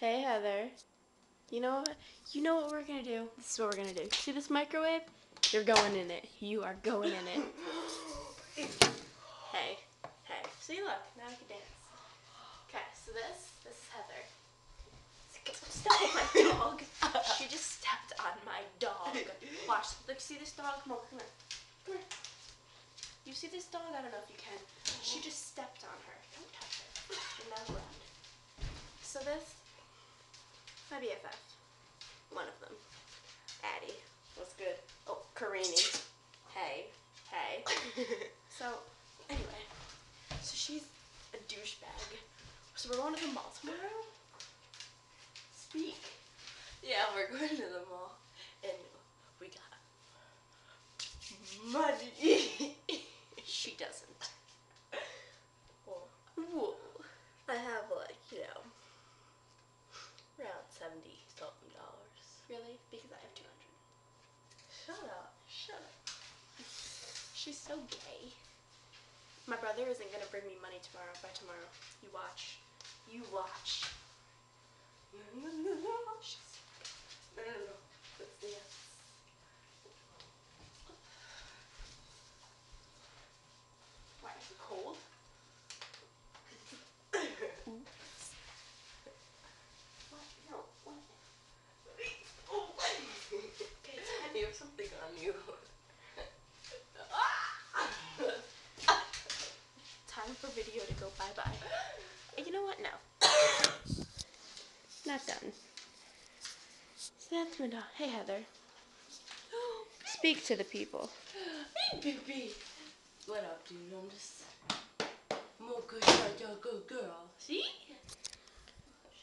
Hey Heather, you know what? You know what we're gonna do? This is what we're gonna do. See this microwave? You're going in it. You are going in it. Hey, hey. See, look. Now we can dance. Okay, so this is Heather. Step on my dog. She just stepped on my dog. Watch. Look, see this dog? Come on, come here. Come here. You see this dog? I don't know if you can. She just stepped on her. Don't touch her. You're not allowed. So this, my BFF. One of them. Addie. What's good? Oh, Karini. Hey. Hey. So, anyway. So she's a douchebag. So we're going to the mall tomorrow? Speak. Yeah, we're going to the mall. And we got money. She doesn't. Well, I have around $70-something. Really? Because I have 200. Shut up. Shut up. She's so gay. My brother isn't gonna bring me money tomorrow. By tomorrow. You watch. You watch. No. Let's dance. Why, is it cold? What? No, what? Oh. You have something on you. Time for video to go bye-bye. You know what? No. Not done. So that's my dog. Hey, Heather. Speak to the people. Hey, baby. What up, dude? I'm just mocha like your good girl. See?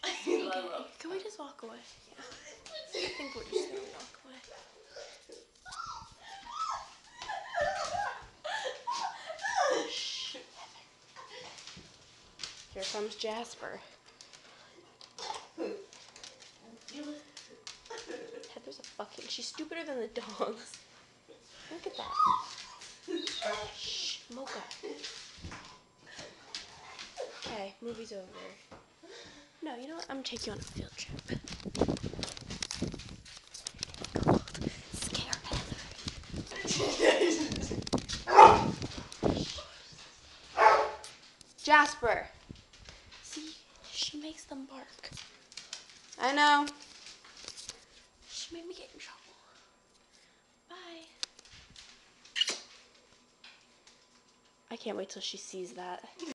Okay. Can we just walk away? Yeah. I think we're just gonna walk away. Shh. Here comes Jasper. Heather's a fucking... She's stupider than the dogs. Look at that. Shh. Mocha. Okay, movie's over. No, you know what? I'm gonna take you on a field trip. Cold. Scare Heather. Jasper. See? She makes them bark. I know. She made me get in trouble. Bye. I can't wait till she sees that.